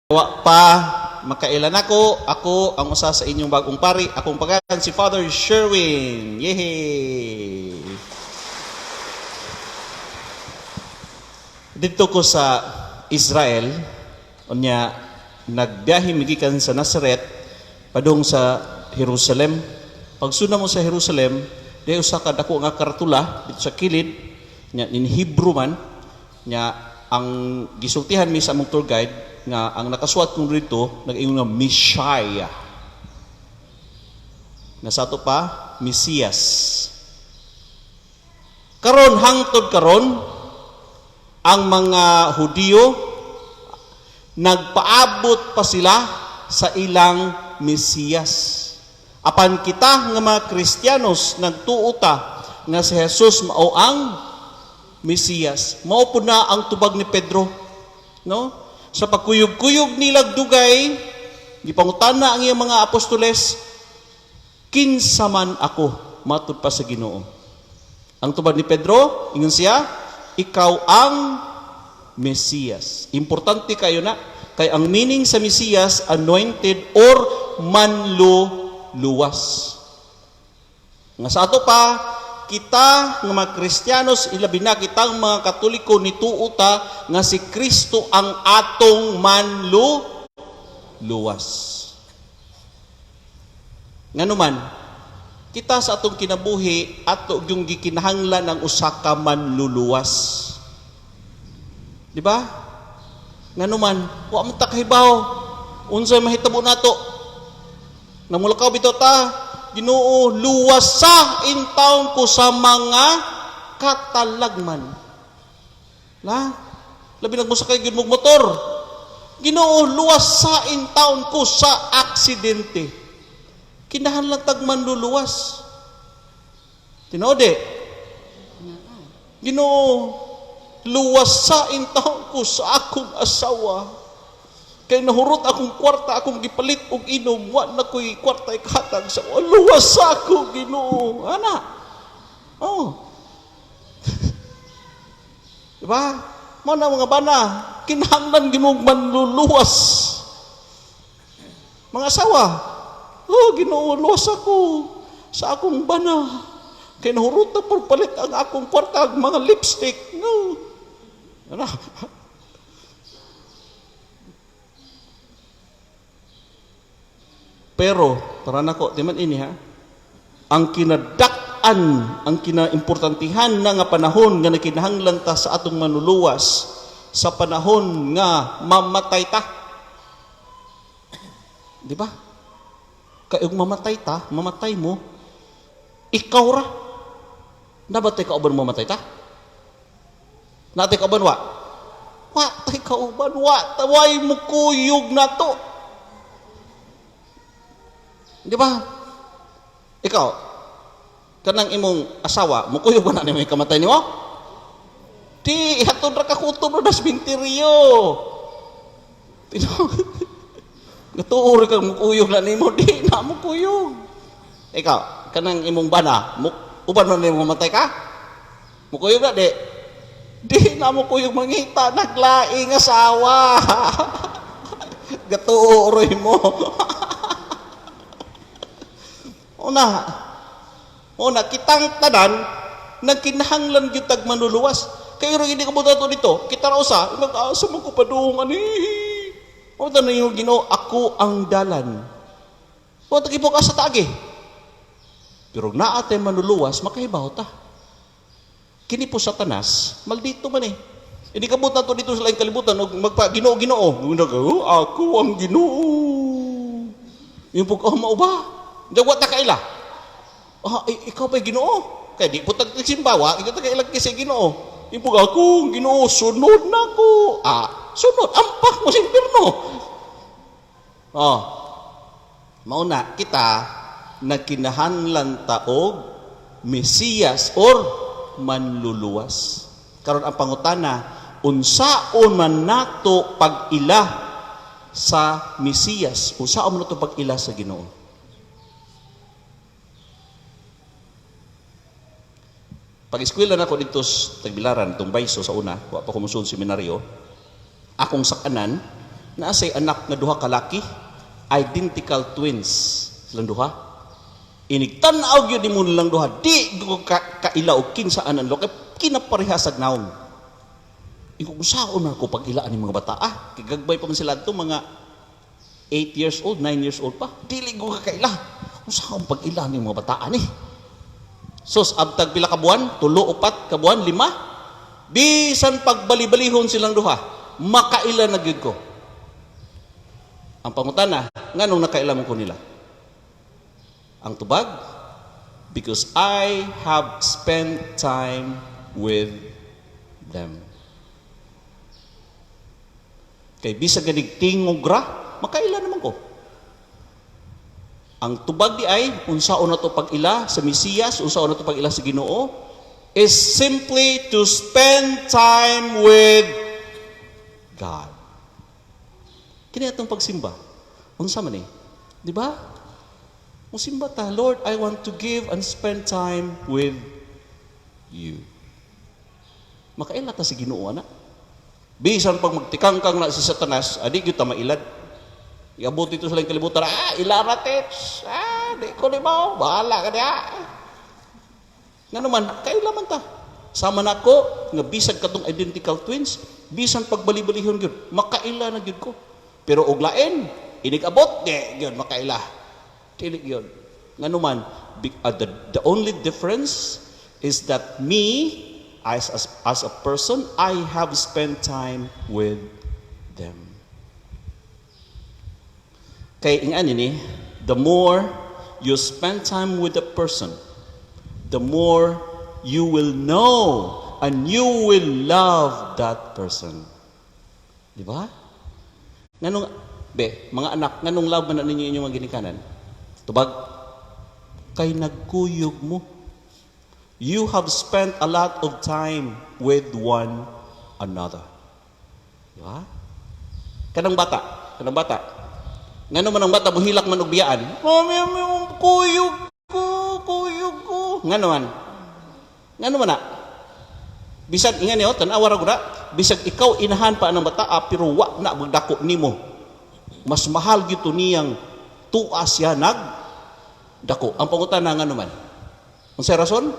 Wa pa makailan ako ang usa sa inyong bagong pari. Akong pangalan si Father Sherwin. Yehey! Dito ko sa Israel, unya nagbiyahe migikan sa Nazareth padung sa Jerusalem. Pagsuna mo sa Jerusalem, di usa ka dako nga karatula dito sa kilid nya in Hebrew man nya ang gisultihan mi sa among tour guide nga ang nakasuat kong dito nag-ingon nga Messiah. Nga sa ato pa Mesiyas. Karon hangtod karon ang mga Hudiyo nagpaabot pa sila sa ilang Mesiyas. Apan kita nga mga Kristiyanos nagtuota nga si Jesus mao ang Mesiyas. Mao pud na ang tubag ni Pedro, no? Sa pagkuyog-kuyog nilag dugay, gipangutana ang iyang mga apostoles, kinsa man ako, matud pa sa Ginoo. Ang tubag ni Pedro, ingon siya, ikaw ang Mesiyas. Importante kayo na, kay ang meaning sa Mesiyas, anointed or manluluwas. Nga sa ato pa, kita nga mga Kristiyanos, ilabi na kitang mga Katoliko nituuta nga si Kristo ang atong manluluwas. Nganuman, kita sa atong kinabuhi ato yung gikinahanglan ng usa ka manluluwas. Di ba? Nganuman, wa man ta kahibaw unsay mahitabo nato. Namulakaw bitaw ta, Ginoo, luwasain taon ko sa mga katalagman. Labi nagmusakay gyud mog motor. Ginoo, luwasain taon ko sa aksidente. Kinahanglan tag manluluwas. Tinode. Ginoo, luwasain taon ko sa akong asawa. Kay nahurot akong kwarta, akong gipalit og inom, wa na ko'y kwarta ikatag sa luwas ako, Ginoo. Ana. Oh. Diba? Mo na mga bana, kinahanglan Ginoo manluluwas. Mga asawa, oh, Ginoo, luwas ako sa akong bana. Kay nahurot na palit ang akong kwarta, ang mga lipstick. No. Ana. Pero, tara na ko, timan ini ha, ang kinadak-an, ang kinaimportantihan na nga panahon nga nakinahanglan ta sa atong manluluwas, sa panahon nga mamatay ta. Di ba? Kayong mamatay ta, mamatay mo, ikaw ra. Nabatay ka uban mamatay ta? Natay ka uban wa? Wa, tay ka uban wa, taway mo kuyog na to. Di ba? Ikaw, kanang imong asawa, mukuyog ba na ni may kamatay ni mo? Di, hatod ra ka kutob ra das binteriyo. Gatuor ka mukuyog na ni mo, di na mukuyog. Ikaw, kanang imong bana, uban man ni mo mamatay ka? Mukuyog na, di. Di na mukuyog mangita, naglaing asawa. Gatuoroy mo. Una, kitang tanan nagkinahanglan gyud tag manluluwas. Kay ro hindi ka mo dato dito, kita ra usa, nag-asa man ko padung ani. O ta na yung Ginoo, ako ang dalan. O ta gibok asa taagi. Pero naa tay manluluwas, makahibaw ta. Kini po Satanas, maldito man eh. Hindi ka mo dato dito sa laing kalibutan og magpa Ginoo. Ako ang Ginoo. Yung pug mao ba? Dawat na kaila. Ikaw pa'y Ginoo. Kaya di po tagsimbawa, ikaw tagailag kasi Ginoo. Ipog ako, Ginoo, sunod na ko. Sunod, ampak mo sa impirno. Mauna, kita, nagkinahanglan taog Mesiyas or manluluwas. Karon ang pangutana, unsaon man nato pag-ila sa Mesiyas, unsaon man nato pag-ila sa Ginoo. Pag-eskwela na ko dito sa Tagbilaran, itong Bayso sa una, wa pa kumusod seminaryo, akong sakanan, naa say anak nga duha ka laki, identical twins silang duha. Inigtan-aw gyud nimo nilang duha, di ko kailaw kinsaan ang lokay kinaparehasag naong. Ikaw usaon na ko pag ilaan ng mga bata. Kigagbay pa man sila ito, mga 8 years old, 9 years old pa. Dili ko kakaila. Usaon pag ilaan ng mga bataan eh. Sos, abtag pila kabuan, 3, 4 kabuan, 5. Bisan pagbali-balihon silang duha, makaila na gyud ko. Ang pangutana, nganong nakaila mo ko nila? Ang tubag, because I have spent time with them. Kay bisag ganig tingogra, makaila naman ko. Ang tubag di ay, unsaon na to pag-ila sa Mesiyas, unsaon na to pag-ila sa Ginoo, is simply to spend time with God. Kini atong pagsimba. Unsa man eh? Di ba? Musimba ta, Lord, I want to give and spend time with you. Makaila ta si Ginoo ana. Bisan pag magtikangkang na si Satanas, adi gyud ta mailad. Iabot dito sa lang kalibutan, ilara tits. Di ko ni mo, bahala ka diha. Nga naman, kaila man ta. Sama na ko, nga bisag katong identical twins, bisan pagbali-balihon gyud, makaila na gyud ko. Pero og lain, inig-abot, di gyud makaila. Dili gyud. Nga naman, the only difference is that me, as a person, I have spent time with them. Kay ingan ini, the more you spend time with a person, the more you will know and you will love that person. Di ba? Nganong, mga anak, nganong love man na ninyo inyong mga ginikanan? Tubag, kay nagkuyog mo. You have spent a lot of time with one another. Di ba? Kanang bata. Ngano man ang bata, buhilak man og biyaan. Mami, kuyog ko. Ngano man na. Bisag ingan niyo, tanawa ra gud. Bisag ikaw inahan pa ang bata, pero wa na magdako nimo. Mas mahal gito niyang tuas siya dako. Ang pangutana ngano man. Unsay rason?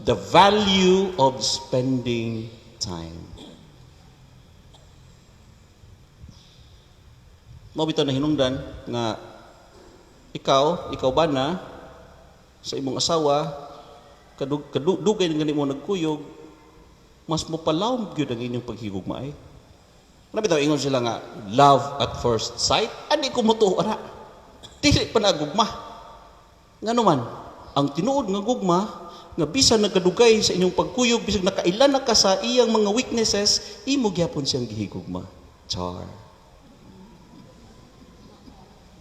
The value of spending time. Mao bitaw na hinungdan nga ikaw ba na sa imong asawa kadugay ng ganito mo nagkuyog, mas mapalawom gyud ang inyong paghigugma ay. Ano bitaw ingon sila nga love at first sight? Ani ko mutuo ana. Dili pa na gugma. Ngano man, ang tinuod nga gugma nga bisan nagkadugay sa inyong pagkuyog, bisag nakailan na ka sa iyang mga weaknesses, imo gyapon siyang gihigugma. Char.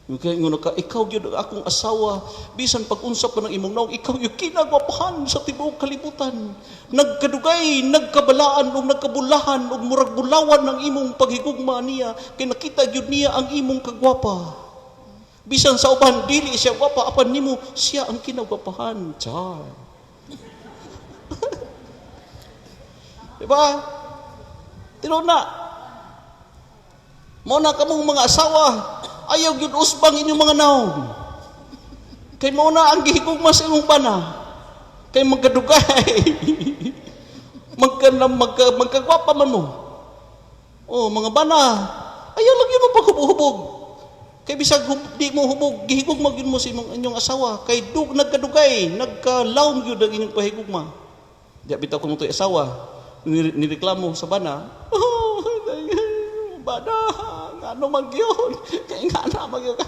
Kaya ikaw yun akong asawa, bisan pag-unsap pa ng imong naong, ikaw yung kinagwapahan sa tibuok kalibutan. Nagkadugay, nagkabalaan, o nagkabulahan, o murag bulawan ng imong paghigugma niya, kaya nakita yun niya ang imong kagwapa. Bisan sa uban, dili siya gwapa, apan nimo, siya ang kinagwapahan. Char. Diba? Tino na. Mo na kamong mga asawa, ayaw yun usbang inyong mga naong. Kay mo na ang gihigugma sa imong bana. Kay magkadugay. Magkagwapa man mo. Oh, mga bana, ayaw lang yun mapaghubog-hubog. Kay bisag di mo hubog, gihigugma yun mo sa inyong asawa. Kay nagkadugay, nagkalawm yun ang inyong pahigugma. Di bitaw ko mo ito'y asawa, nireklamo sa bana, bana, ano mag-yun? Kaya nga na mag-yun,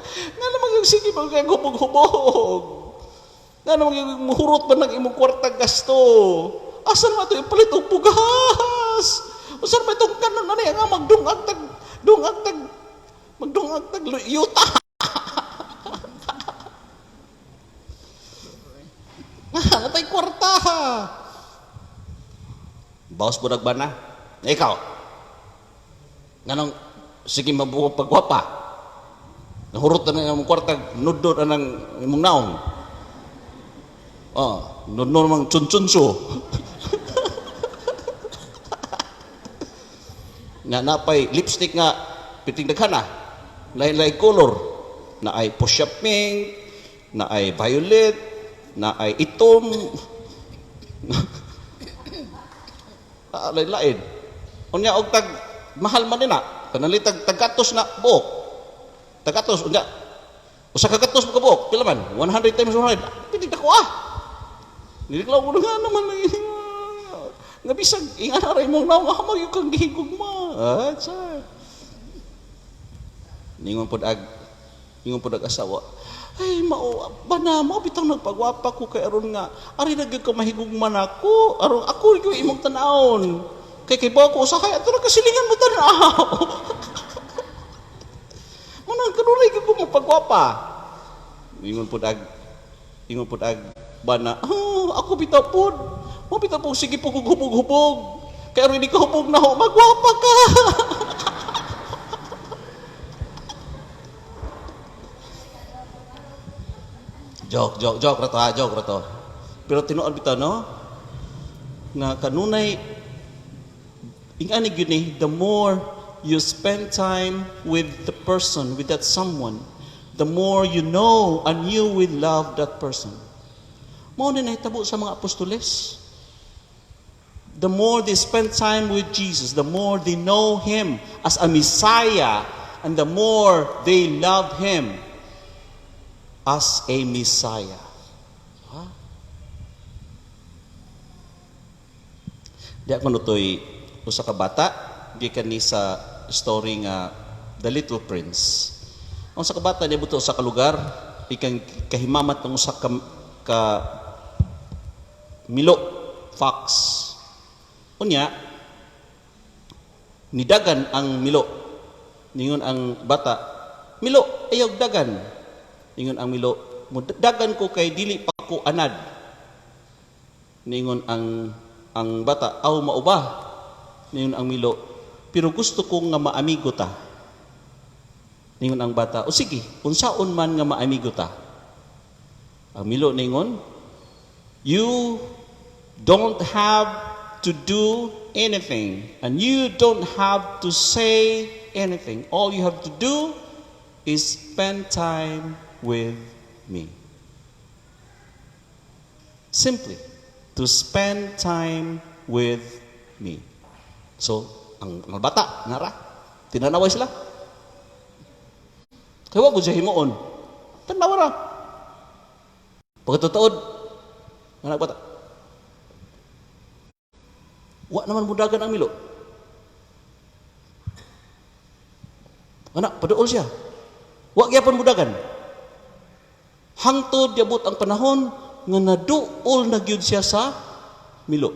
sige mag hubog-hubog. Nga na mag-yun, muhurot ba ng imong kwartang gasto? Asan mo ito, ipalit o pugas? Asan mo itong kanon, ano yan nga, magdungag-tag, yuta. Natay kwarta. Bawas po nagbana. Ikaw, nganong sige mabuo pagwapa. Nahurot na ng kwarta, nudod na ng imong naong. Nudod namang chun-chunso. Nga napay lipstick nga piting daghan na. Lain-lain color. Na ay push-up pink, na ay violet, na ay itom. Lain-lain. Unya og tag mahal man nina. Kanali tag-gatos na buok. Tag-gatos unya. Usa ka gatos ka buok, pila man? 100 times 100. Piting dako Nilaklaw ko nga naman nga bisag ingan aray mong nawamag yung kang gihigugma. Sir. Ningon pod ag asawa. Ay mao bana mo bitang nagpagwapa ko kay aron nga ari nagyud ko mahigugman ako. Aron ako gyud imong tan-awon. Kay bawa ko usa kay ato na kasilingan mo tan-aw. Manang kanulay gyud ko magpagwapa. Ningon pod ag bana, ako bitapod. Mo bitapod sige po hubog-hubog. Kaya rin ka hubog na ho, magwapa ka. joke rato. Pero tinuod bitaw no? Nga kanunay ingani gyud ni, the more you spend time with the person, with that someone, the more you know and you will love that person. Mao na nahitabo sa mga apostoles. The more they spend time with Jesus, the more they know Him as a Messiah, and the more they love Him as a Messiah. Di ako nutoy usa ka bata, gikan ni sa story nga The Little Prince. Ang sa kabata niya buto sa kalugar, ikang kahimamat ng usa ka milo, fox. Unya, nidagan ang milo. Ningon ang bata, milo, ayaw dagan. Ningon ang milo, dagan ko kay dili pa ko anad. Ningon ang bata, aw mauba. Ningon ang milo, pero gusto kong nga maamigo ta. Ningon ang bata, o sige, unsaon man nga maamigo ta. Ang milo ningon, you don't have to do anything and you don't have to say anything. All you have to do is spend time with me. Simply, to spend time with me. So, ang mga bata, nara, tinanaway sila. Kaya wag ko siya himuon. Tanawa ra. Pagkatutuod, anak bata, wa naman mudagan ang milo. Anak, paduol siya. Wa gyapon mudagan. Hangtod yabot ang panahon nga naduol na gyud siya sa milo.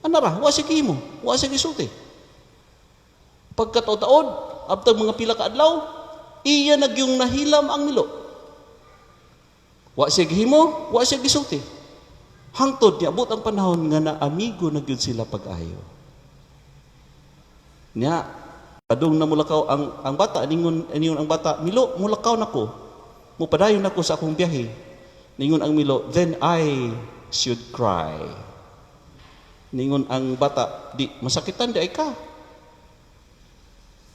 Anara, wa siya gihimo, wa siya gisulti. Pagkataod, abtag mga pila ka adlaw, iya nagyung nahilam ang milo. Wa siya gihimo, wa siya gisulti. Hangtod niya, abot ang panahon nga na amigo na gyud sila pag-ayo. Nya, kadung na mulakaw ang bata, ningon ang bata, Milo, mulakaw nako. Mupadayon nako sa akong biyahe. Ningon ang Milo, then I should cry. Ningon ang bata, di masakitan di ay ka.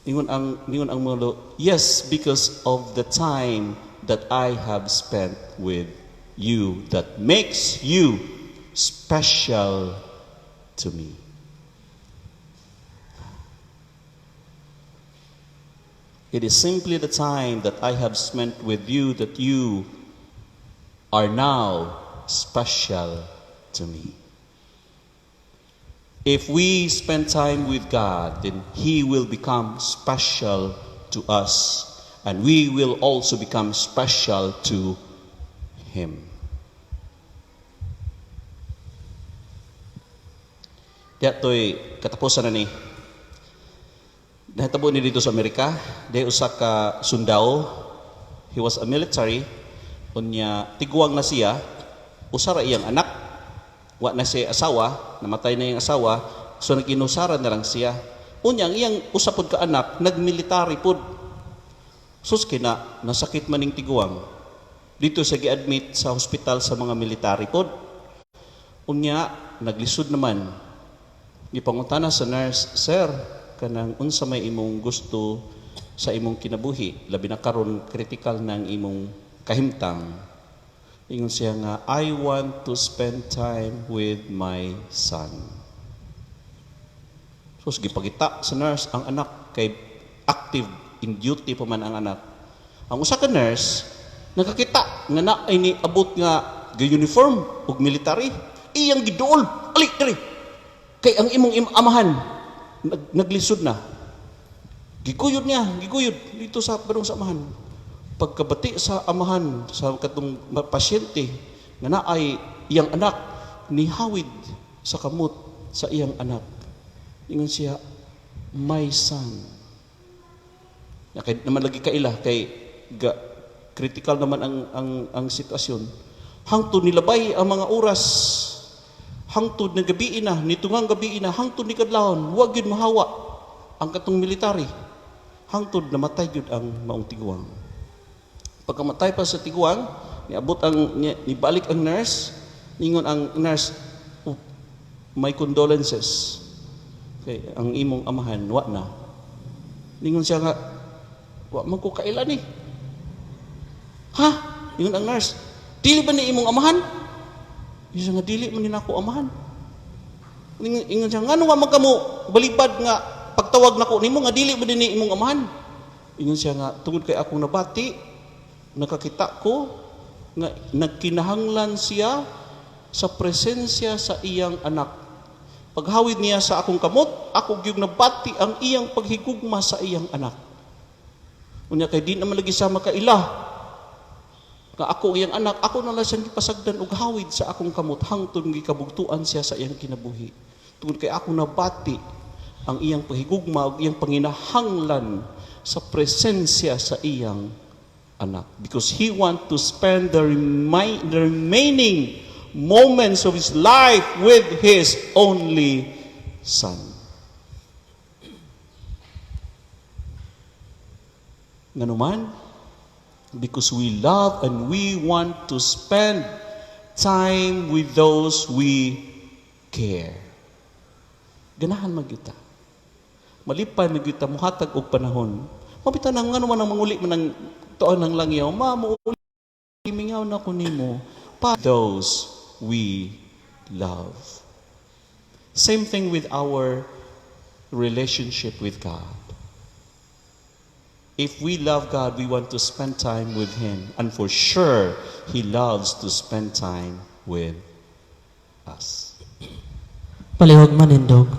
Ningon ang Milo, yes, because of the time that I have spent with you that makes you special to me. It is simply the time that I have spent with you that you are now special to me. If we spend time with God, then He will become special to us, and we will also become special to Him. Diyato'y katapusan na ni. Nahitabo ni dito sa Amerika. Dahil usa ka sundao. He was a military. Unya, tiguang na siya. Usara iyang anak. Wa na siya asawa. Namatay na iyang asawa. So, nag-inusaran na lang siya. Unya, ang iyang usapod ka anak, nag-military pod. Sus, kina, nasakit maning tiguang. Dito siya gi-admit sa hospital sa mga military pod. Unya, naglisod naman. Ipangutana sa nurse, Sir, kanang unsa may imong gusto sa imong kinabuhi, labi na karon critical ng imong kahimtang. Ingon siya nga, I want to spend time with my son. So, sige, pagita sa nurse, ang anak, kay active in duty pa man ang anak. Ang usa ka nurse, nakakita, nga na ay niabot nga uniform ug military. Iyang giduol, alik diri. Kay ang imong amahan, naglisod na. Giguyod niya, giguyod dito sa barong sa amahan. Pagkabati sa amahan, sa katong pasyente, nga na ay iyang anak, nihawid sa kamot sa iyang anak. Ingon siya, my son. Kay naman lagi kaila kay critical naman ang sitwasyon. Hangtod nilabay ang mga oras. Hangtod na gabi na, nitungang gabi na, hangtod ni kadlawon, huwag yun mahawa ang katong military. Hangtod namatay yun ang maong tiguang. Pagkamatay pa sa tiguang, niabot nibalik ang nurse, ningon ang nurse, oh, my condolences. Okay, ang imong amahan, wa na. Ningon siya nga, wa man ko kailan eh. Ha? Ningon ang nurse, dili ba ni imong amahan? Yung siya nga, dili man din ako amahan. Ingon siya, nga wa man kamo balibad nga pagtawag nako nimo nga dili ba din ni imong amahan? Ingon siya nga, tungod kay akong nabati, nakakita ko nga nagkinahanglan siya sa presensya sa iyang anak. Paghawid niya sa akong kamot, ako gyud nabati ang iyang paghigugma sa iyang anak. Unya kay di naman lagi sama kaila. Nga ako iyang anak, ako na lang siyang gipasagdan og hawid sa akong kamot hangtod gikabugtuan siya sa iyang kinabuhi. Tungod kay ako nabati ang iyang paghigugma ug iyang panginahanglan sa presensya sa iyang anak. Because he want to spend the remaining moments of his life with his only son. Nganuman, because we love and we want to spend time with those we care. Ganahan magyuta. Malipay magyuta muhatag og panahon. Mabita nang nganuman ang manguli man ng tuon ng langyaw, mamuuli mingaw na ko nimo pa those we love. Same thing with our relationship with God. If we love God, we want to spend time with Him. And for sure, He loves to spend time with us. Palihog manindog.